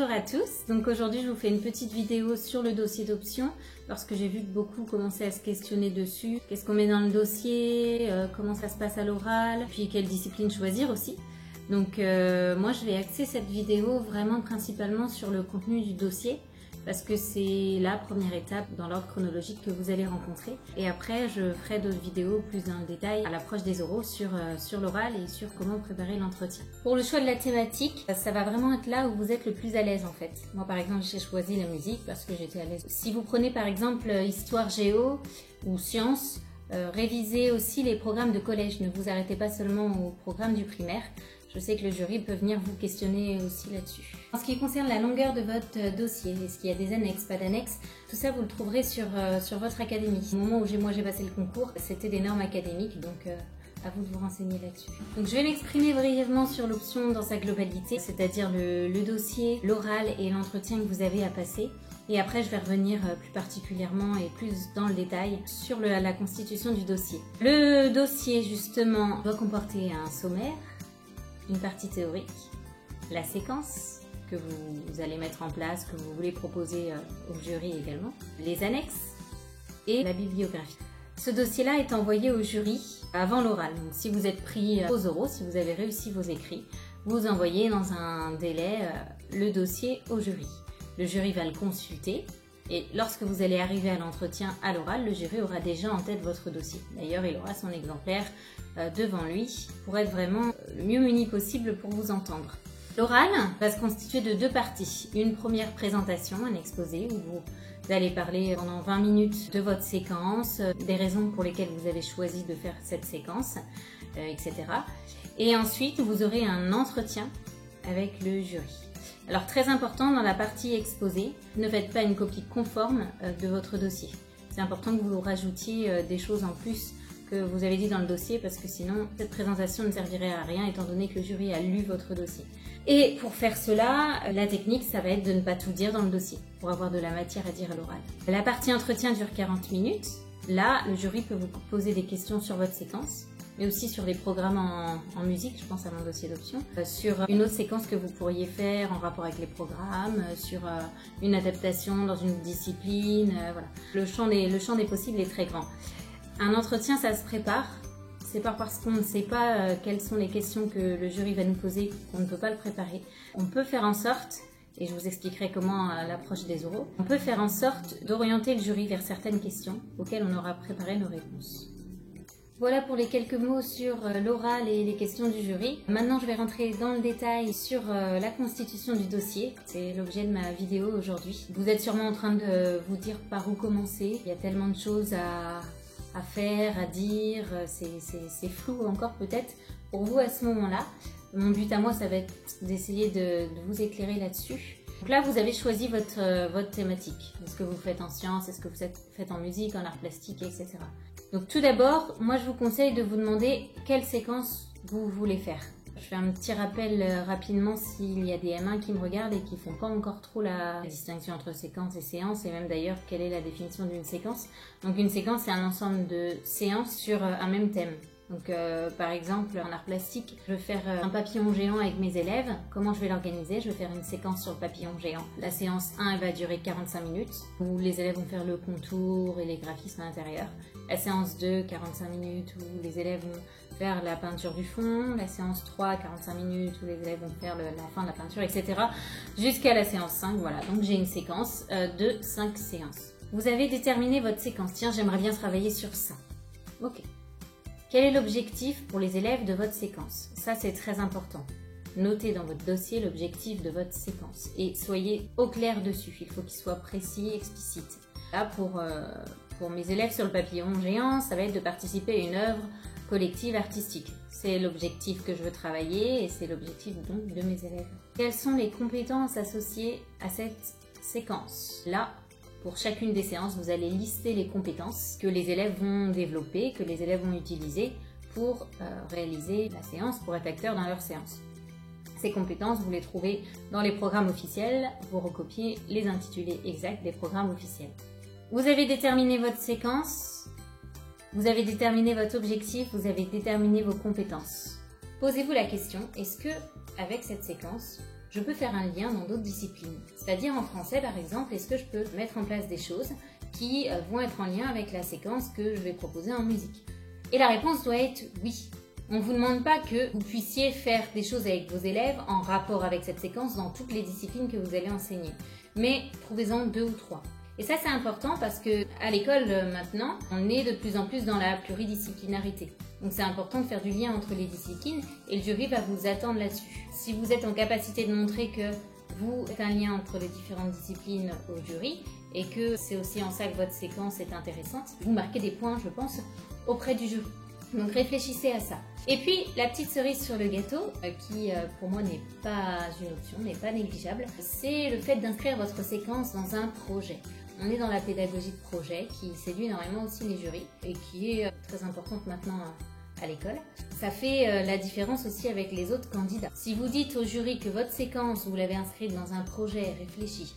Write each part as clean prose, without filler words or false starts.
Bonjour à tous, donc aujourd'hui je vous fais une petite vidéo sur le dossier d'option parce que j'ai vu que beaucoup commençaient à se questionner dessus. Qu'est-ce qu'on met dans le dossier, comment ça se passe à l'oral, puis quelle discipline choisir aussi. Donc moi je vais axer cette vidéo vraiment principalement sur le contenu du dossier parce que c'est la première étape dans l'ordre chronologique que vous allez rencontrer. Et après, je ferai d'autres vidéos plus dans le détail à l'approche des oraux sur l'oral et sur comment préparer l'entretien. Pour le choix de la thématique, ça va vraiment être là où vous êtes le plus à l'aise en fait. Moi par exemple, j'ai choisi la musique parce que j'étais à l'aise. Si vous prenez par exemple histoire géo ou sciences, révisez aussi les programmes de collège. Ne vous arrêtez pas seulement au programme du primaire. Je sais que le jury peut venir vous questionner aussi là-dessus. En ce qui concerne la longueur de votre dossier, est-ce qu'il y a des annexes, pas d'annexes, tout ça vous le trouverez sur votre académie. Au moment où moi j'ai passé le concours, c'était des normes académiques, donc à vous de vous renseigner là-dessus. Donc je vais m'exprimer brièvement sur l'option dans sa globalité, c'est-à-dire le dossier, l'oral et l'entretien que vous avez à passer. Et après, je vais revenir plus particulièrement et plus dans le détail sur la constitution du dossier. Le dossier, justement, doit comporter un sommaire, une partie théorique, la séquence que vous allez mettre en place, que vous voulez proposer au jury également, les annexes et la bibliographie. Ce dossier-là est envoyé au jury avant l'oral. Donc si vous êtes pris aux oraux, si vous avez réussi vos écrits, vous envoyez dans un délai le dossier au jury. Le jury va le consulter et lorsque vous allez arriver à l'entretien à l'oral, le jury aura déjà en tête votre dossier. D'ailleurs, il aura son exemplaire devant lui pour être vraiment le mieux muni possible pour vous entendre. L'oral va se constituer de deux parties. Une première présentation, un exposé où vous allez parler pendant 20 minutes de votre séquence, des raisons pour lesquelles vous avez choisi de faire cette séquence, etc. Et ensuite, vous aurez un entretien avec le jury. Alors très important dans la partie exposé, ne faites pas une copie conforme de votre dossier. C'est important que vous rajoutiez des choses en plus que vous avez dit dans le dossier parce que sinon cette présentation ne servirait à rien étant donné que le jury a lu votre dossier. Et pour faire cela, la technique ça va être de ne pas tout dire dans le dossier pour avoir de la matière à dire à l'oral. La partie entretien dure 40 minutes. Là, le jury peut vous poser des questions sur votre séquence, mais aussi sur les programmes en musique, je pense à mon dossier d'option, sur une autre séquence que vous pourriez faire en rapport avec les programmes, sur une adaptation dans une discipline, voilà. Le champ des possibles est très grand. Un entretien, ça se prépare. C'est pas parce qu'on ne sait pas quelles sont les questions que le jury va nous poser qu'on ne peut pas le préparer. On peut faire en sorte, et je vous expliquerai comment à l'approche des oraux, on peut faire en sorte d'orienter le jury vers certaines questions auxquelles on aura préparé nos réponses. Voilà pour les quelques mots sur l'oral et les questions du jury. Maintenant, je vais rentrer dans le détail sur la constitution du dossier. C'est l'objet de ma vidéo aujourd'hui. Vous êtes sûrement en train de vous dire par où commencer. Il y a tellement de choses à faire, à dire. C'est flou encore peut-être pour vous à ce moment-là. Mon but à moi, ça va être d'essayer de vous éclairer là-dessus. Donc là, vous avez choisi votre thématique. Est-ce que vous faites en sciences, est-ce que vous faites en musique, en art plastique, etc. Donc tout d'abord, moi je vous conseille de vous demander quelle séquence vous voulez faire. Je fais un petit rappel rapidement s'il y a des M1 qui me regardent et qui ne font pas encore trop la distinction entre séquence et séance, et même d'ailleurs quelle est la définition d'une séquence. Donc une séquence, c'est un ensemble de séances sur un même thème. Donc par exemple en art plastique, je vais faire un papillon géant avec mes élèves. Comment je vais l'organiser? Je vais faire une séquence sur le papillon géant. La séance 1 elle va durer 45 minutes où les élèves vont faire le contour et les graphismes à l'intérieur. La séance 2, 45 minutes où les élèves vont faire la peinture du fond. La séance 3, 45 minutes où les élèves vont faire la fin de la peinture, etc. Jusqu'à la séance 5, voilà. Donc j'ai une séquence de 5 séances. Vous avez déterminé votre séquence. Tiens, j'aimerais bien travailler sur ça. Ok. Quel est l'objectif pour les élèves de votre séquence? Ça, c'est très important. Notez dans votre dossier l'objectif de votre séquence et soyez au clair dessus. Il faut qu'il soit précis, explicite. Là, pour mes élèves sur le papillon géant, ça va être de participer à une œuvre collective artistique. C'est l'objectif que je veux travailler et c'est l'objectif donc de mes élèves. Quelles sont les compétences associées à cette séquence? Là, pour chacune des séances, vous allez lister les compétences que les élèves vont développer, que les élèves vont utiliser pour réaliser la séance, pour être acteurs dans leur séance. Ces compétences, vous les trouvez dans les programmes officiels, vous recopiez les intitulés exacts des programmes officiels. Vous avez déterminé votre séquence, vous avez déterminé votre objectif, vous avez déterminé vos compétences. Posez-vous la question, est-ce que, avec cette séquence, je peux faire un lien dans d'autres disciplines. C'est-à-dire en français par exemple, est-ce que je peux mettre en place des choses qui vont être en lien avec la séquence que je vais proposer en musique? Et la réponse doit être oui. On ne vous demande pas que vous puissiez faire des choses avec vos élèves en rapport avec cette séquence dans toutes les disciplines que vous allez enseigner. Mais trouvez-en 2 ou 3. Et ça c'est important parce que à l'école maintenant, on est de plus en plus dans la pluridisciplinarité. Donc c'est important de faire du lien entre les disciplines et le jury va vous attendre là-dessus. Si vous êtes en capacité de montrer que vous faites un lien entre les différentes disciplines au jury et que c'est aussi en ça que votre séquence est intéressante, vous marquez des points, je pense, auprès du jury. Donc réfléchissez à ça. Et puis la petite cerise sur le gâteau, qui pour moi n'est pas une option, n'est pas négligeable, c'est le fait d'inscrire votre séquence dans un projet. On est dans la pédagogie de projet qui séduit énormément aussi les jurys et qui est très importante maintenant à l'école. Ça fait la différence aussi avec les autres candidats. Si vous dites au jury que votre séquence, vous l'avez inscrite dans un projet réfléchi,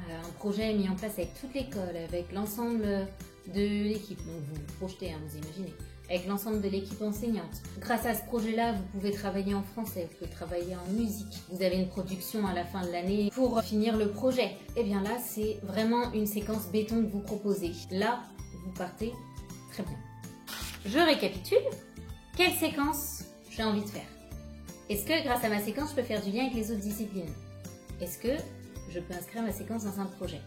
un projet mis en place avec toute l'école, avec l'ensemble de l'équipe, donc vous vous projetez, vous imaginez, avec l'ensemble de l'équipe enseignante. Grâce à ce projet-là, vous pouvez travailler en français, vous pouvez travailler en musique. Vous avez une production à la fin de l'année pour finir le projet. Et bien là, c'est vraiment une séquence béton que vous proposez. Là, vous partez très bien. Je récapitule. Quelle séquence j'ai envie de faire? Est-ce que grâce à ma séquence, je peux faire du lien avec les autres disciplines? Est-ce que je peux inscrire ma séquence dans un projet?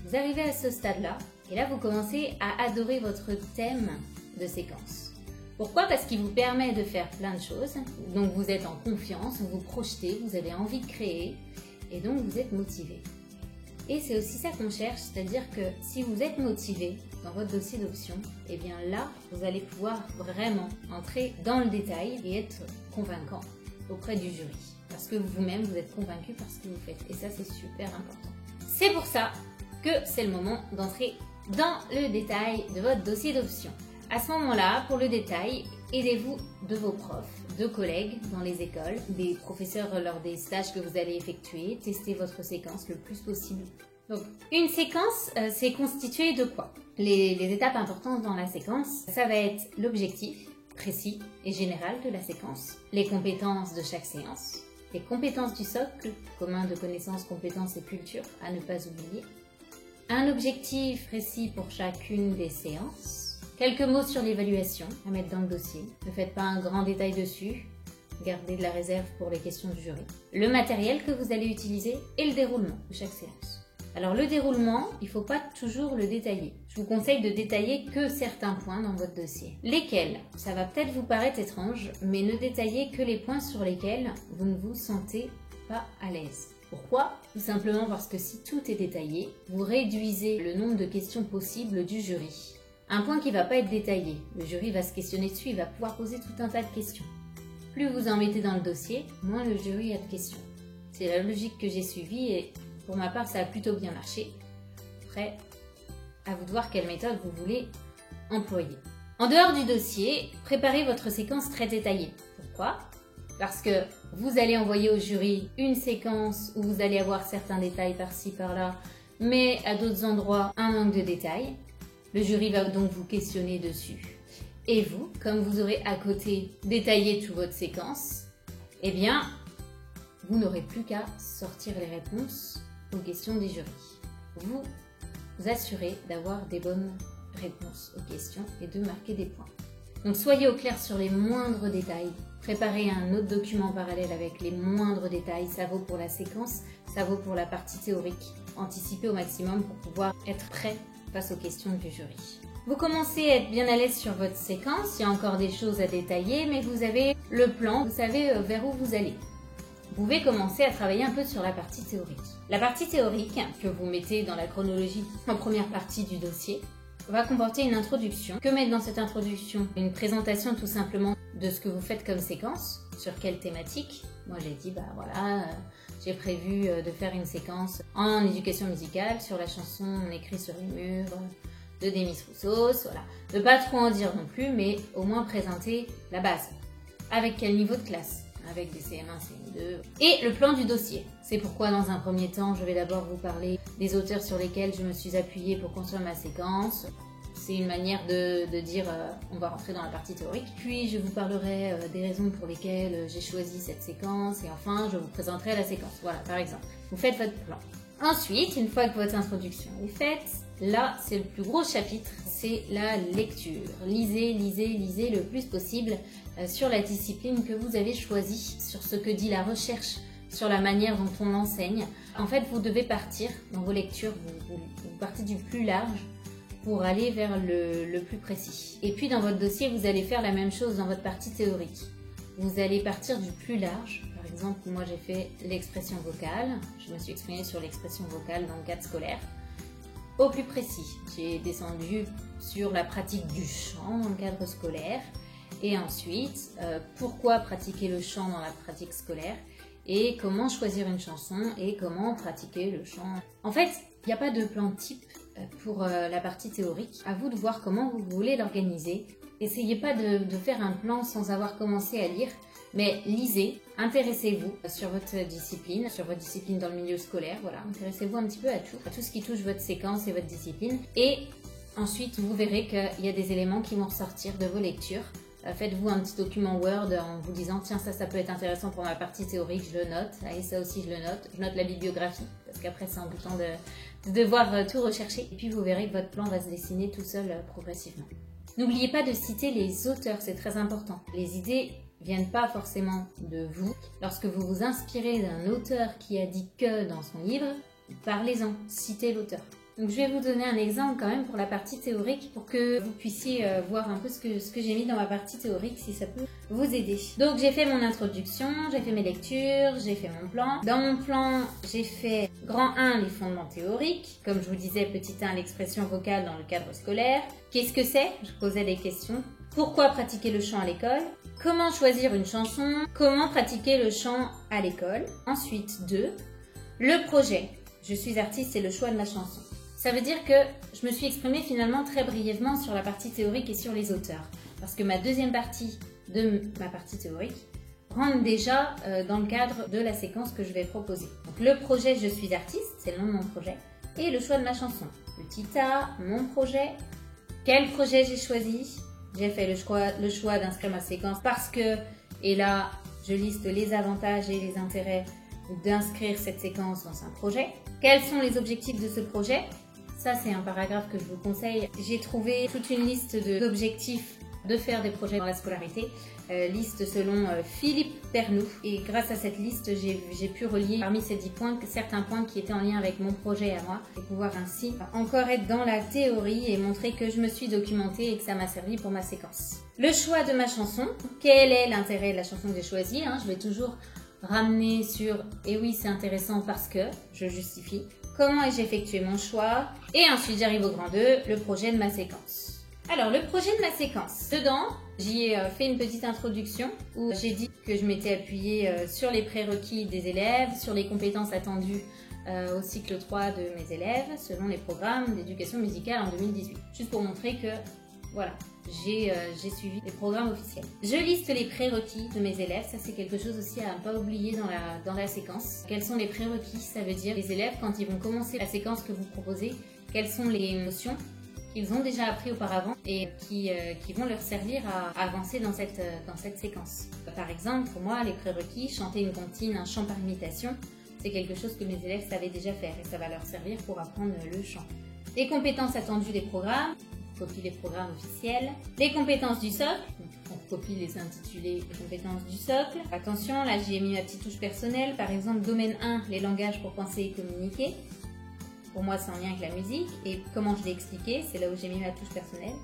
Vous arrivez à ce stade-là, et là, vous commencez à adorer votre thème de séquence. Pourquoi? Parce qu'il vous permet de faire plein de choses, donc vous êtes en confiance, vous vous projetez, vous avez envie de créer, et donc vous êtes motivé. Et c'est aussi ça qu'on cherche, c'est-à-dire que si vous êtes motivé dans votre dossier d'option, et bien là, vous allez pouvoir vraiment entrer dans le détail et être convaincant auprès du jury. Parce que vous-même, vous êtes convaincu par ce que vous faites. Et ça, c'est super important. C'est pour ça que c'est le moment d'entrer dans le détail de votre dossier d'option. À ce moment-là, pour le détail, aidez-vous de vos profs, de collègues dans les écoles, des professeurs lors des stages que vous allez effectuer. Testez votre séquence le plus possible. Donc, une séquence, c'est constitué de quoi? Les étapes importantes dans la séquence, ça va être l'objectif précis et général de la séquence, les compétences de chaque séance, les compétences du socle, commun de connaissances, compétences et culture, à ne pas oublier, un objectif précis pour chacune des séances, quelques mots sur l'évaluation à mettre dans le dossier. Ne faites pas un grand détail dessus, gardez de la réserve pour les questions du jury. Le matériel que vous allez utiliser et le déroulement de chaque séance. Alors le déroulement, il ne faut pas toujours le détailler. Je vous conseille de détailler que certains points dans votre dossier. Lesquels? Ça va peut-être vous paraître étrange, mais ne détaillez que les points sur lesquels vous ne vous sentez pas à l'aise. Pourquoi? Tout simplement parce que si tout est détaillé, vous réduisez le nombre de questions possibles du jury. Un point qui ne va pas être détaillé, le jury va se questionner dessus, il va pouvoir poser tout un tas de questions. Plus vous en mettez dans le dossier, moins le jury a de questions. C'est la logique que j'ai suivie et pour ma part, ça a plutôt bien marché. Après, à vous de voir quelle méthode vous voulez employer. En dehors du dossier, préparez votre séquence très détaillée. Pourquoi? Parce que vous allez envoyer au jury une séquence où vous allez avoir certains détails par-ci, par-là, mais à d'autres endroits, un manque de détails. Le jury va donc vous questionner dessus. Et vous, comme vous aurez à côté détaillé toute votre séquence, eh bien, vous n'aurez plus qu'à sortir les réponses aux questions des jurys. Vous assurez d'avoir des bonnes réponses aux questions et de marquer des points. Donc soyez au clair sur les moindres détails. Préparez un autre document parallèle avec les moindres détails. Ça vaut pour la séquence, ça vaut pour la partie théorique. Anticipez au maximum pour pouvoir être prêt face aux questions du jury. Vous commencez à être bien à l'aise sur votre séquence. Il y a encore des choses à détailler, mais vous avez le plan, vous savez vers où vous allez. Vous pouvez commencer à travailler un peu sur la partie théorique. La partie théorique, que vous mettez dans la chronologie en première partie du dossier, va comporter une introduction. Que mettre dans cette introduction? Une présentation tout simplement de ce que vous faites comme séquence, sur quelle thématique. Moi j'ai dit, j'ai prévu de faire une séquence en éducation musicale sur la chanson écrite sur les murs de Demis Roussos, voilà. Ne pas trop en dire non plus, mais au moins présenter la base. Avec quel niveau de classe? Avec des CM1, CM2. Et le plan du dossier. C'est pourquoi dans un premier temps, je vais d'abord vous parler des auteurs sur lesquels je me suis appuyée pour construire ma séquence. c'est une manière de dire on va rentrer dans la partie théorique. Puis je vous parlerai des raisons pour lesquelles j'ai choisi cette séquence et enfin je vous présenterai la séquence. Voilà, par exemple. Vous faites votre plan. Ensuite, une fois que votre introduction est faite, là c'est le plus gros chapitre, c'est la lecture. Lisez, lisez, lisez le plus possible sur la discipline que vous avez choisie, sur ce que dit la recherche, sur la manière dont on l'enseigne. En fait, vous devez partir dans vos lectures, vous partez du plus large pour aller vers le plus précis. Et puis dans votre dossier, vous allez faire la même chose dans votre partie théorique. Vous allez partir du plus large. Par exemple, moi j'ai fait l'expression vocale. Je me suis exprimée sur l'expression vocale dans le cadre scolaire. Au plus précis, j'ai descendu sur la pratique du chant dans le cadre scolaire. Et ensuite, pourquoi pratiquer le chant dans la pratique scolaire et comment choisir une chanson et comment pratiquer le chant. En fait, il n'y a pas de plan type pour la partie théorique. À vous de voir comment vous voulez l'organiser. Essayez pas de faire un plan sans avoir commencé à lire, mais lisez, intéressez-vous sur votre discipline dans le milieu scolaire, voilà. Intéressez-vous un petit peu à tout ce qui touche votre séquence et votre discipline. Et ensuite, vous verrez qu'il y a des éléments qui vont ressortir de vos lectures. Faites-vous un petit document Word en vous disant tiens ça peut être intéressant pour ma partie théorique, je le note, et ça aussi je le note, je note la bibliographie parce qu'après c'est embêtant de devoir tout rechercher et puis vous verrez que votre plan va se dessiner tout seul progressivement. N'oubliez pas de citer les auteurs, c'est très important. Les idées viennent pas forcément de vous. Lorsque vous vous inspirez d'un auteur qui a dit que dans son livre, parlez-en, citez l'auteur. Donc je vais vous donner un exemple quand même pour la partie théorique pour que vous puissiez voir un peu ce que j'ai mis dans ma partie théorique si ça peut vous aider. Donc j'ai fait mon introduction, j'ai fait mes lectures, j'ai fait mon plan. Dans mon plan, j'ai fait grand 1 les fondements théoriques, comme je vous disais petit 1 l'expression vocale dans le cadre scolaire. Qu'est-ce que c'est? Je posais des questions. Pourquoi pratiquer le chant à l'école? Comment choisir une chanson? Comment pratiquer le chant à l'école? Ensuite 2, le projet. Je suis artiste et le choix de ma chanson. Ça veut dire que je me suis exprimée finalement très brièvement sur la partie théorique et sur les auteurs. Parce que ma deuxième partie de ma partie théorique rentre déjà dans le cadre de la séquence que je vais proposer. Donc le projet Je suis artiste, c'est le nom de mon projet, et le choix de ma chanson. Petit A, mon projet. Quel projet j'ai choisi? J'ai fait le choix d'inscrire ma séquence parce que, et là je liste les avantages et les intérêts d'inscrire cette séquence dans un projet. Quels sont les objectifs de ce projet? Ça, c'est un paragraphe que je vous conseille. J'ai trouvé toute une liste d'objectifs de faire des projets dans la scolarité. Liste selon Philippe Pernoud. Et grâce à cette liste, j'ai pu relier parmi ces 10 points certains points qui étaient en lien avec mon projet à moi. Et pouvoir ainsi encore être dans la théorie et montrer que je me suis documentée et que ça m'a servi pour ma séquence. Le choix de ma chanson. Quel est l'intérêt de la chanson que j'ai choisie? Je vais toujours ramener sur « et oui, c'est intéressant parce que » je justifie. Comment ai-je effectué mon choix? Et ensuite, j'arrive au grand 2, le projet de ma séquence. Alors, le projet de ma séquence. Dedans, j'y ai fait une petite introduction où j'ai dit que je m'étais appuyée sur les prérequis des élèves, sur les compétences attendues au cycle 3 de mes élèves, selon les programmes d'éducation musicale en 2018. Juste pour montrer que, voilà, j'ai suivi les programmes officiels. Je liste les prérequis de mes élèves, ça c'est quelque chose aussi à ne pas oublier dans la séquence. Quels sont les prérequis? Ça veut dire les élèves quand ils vont commencer la séquence que vous proposez, quelles sont les notions qu'ils ont déjà appris auparavant et qui vont leur servir à avancer dans cette séquence. Par exemple, pour moi, les prérequis, chanter une comptine, un chant par imitation, c'est quelque chose que mes élèves savaient déjà faire et ça va leur servir pour apprendre le chant. Les compétences attendues des programmes, copie les programmes officiels. Les compétences du socle, on copie les intitulés les compétences du socle. Attention, là j'ai mis ma petite touche personnelle, par exemple domaine 1, les langages pour penser et communiquer. Pour moi c'est en lien avec la musique et comment je l'ai expliqué, c'est là où j'ai mis ma touche personnelle.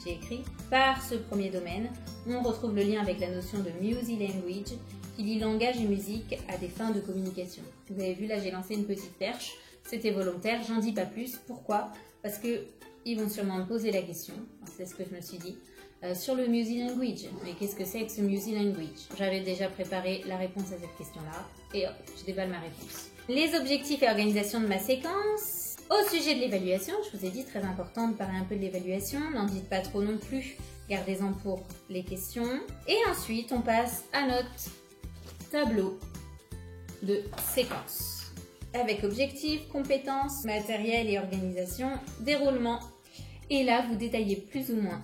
J'ai écrit, par ce premier domaine, on retrouve le lien avec la notion de music language qui lie langage et musique à des fins de communication. Vous avez vu là j'ai lancé une petite perche, c'était volontaire, j'en dis pas plus. Pourquoi? Parce que ils vont sûrement me poser la question, c'est ce que je me suis dit, sur le music language. Mais qu'est-ce que c'est que ce music language? J'avais déjà préparé la réponse à cette question-là et hop, je déballe ma réponse. Les objectifs et organisation de ma séquence. Au sujet de l'évaluation, je vous ai dit, très important de parler un peu de l'évaluation, n'en dites pas trop non plus, gardez-en pour les questions. Et ensuite, on passe à notre tableau de séquence. Avec objectifs, compétences, matériel et organisation, déroulement. Et là, vous détaillez plus ou moins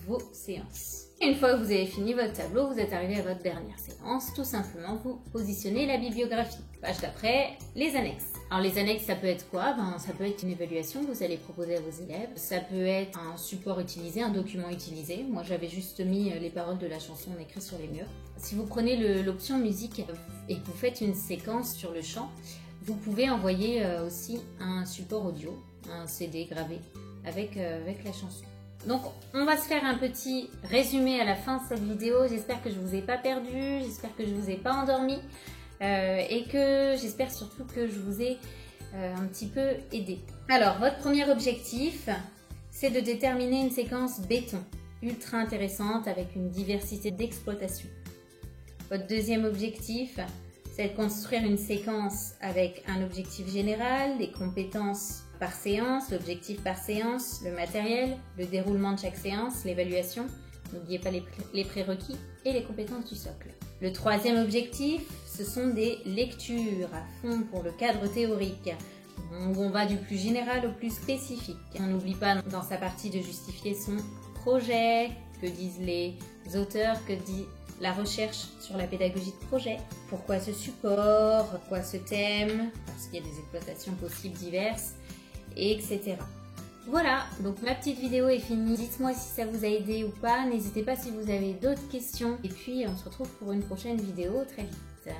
vos séances. Une fois que vous avez fini votre tableau, vous êtes arrivé à votre dernière séance. Tout simplement, vous positionnez la bibliographie. Page d'après, les annexes. Alors les annexes, ça peut être quoi? Ça peut être une évaluation que vous allez proposer à vos élèves. Ça peut être un support utilisé, un document utilisé. Moi, j'avais juste mis les paroles de la chanson écrites sur les murs. Si vous prenez l'option musique et que vous faites une séquence sur le chant, vous pouvez envoyer aussi un support audio, un CD gravé avec la chanson. Donc, on va se faire un petit résumé à la fin de cette vidéo. J'espère que je ne vous ai pas perdu, j'espère que je ne vous ai pas endormi et que j'espère surtout que je vous ai un petit peu aidé. Alors, votre premier objectif, c'est de déterminer une séquence béton ultra intéressante avec une diversité d'exploitation. Votre deuxième objectif, c'est de construire une séquence avec un objectif général, des compétences par séance, l'objectif par séance, le matériel, le déroulement de chaque séance, l'évaluation. N'oubliez pas les prérequis et les compétences du socle. Le troisième objectif, ce sont des lectures à fond pour le cadre théorique. On va du plus général au plus spécifique. On n'oublie pas dans sa partie de justifier son projet, que disent les auteurs, que dit la recherche sur la pédagogie de projet, pourquoi ce support, pourquoi ce thème, parce qu'il y a des exploitations possibles diverses, etc. Voilà, donc ma petite vidéo est finie. Dites-moi si ça vous a aidé ou pas. N'hésitez pas si vous avez d'autres questions. Et puis on se retrouve pour une prochaine vidéo très vite.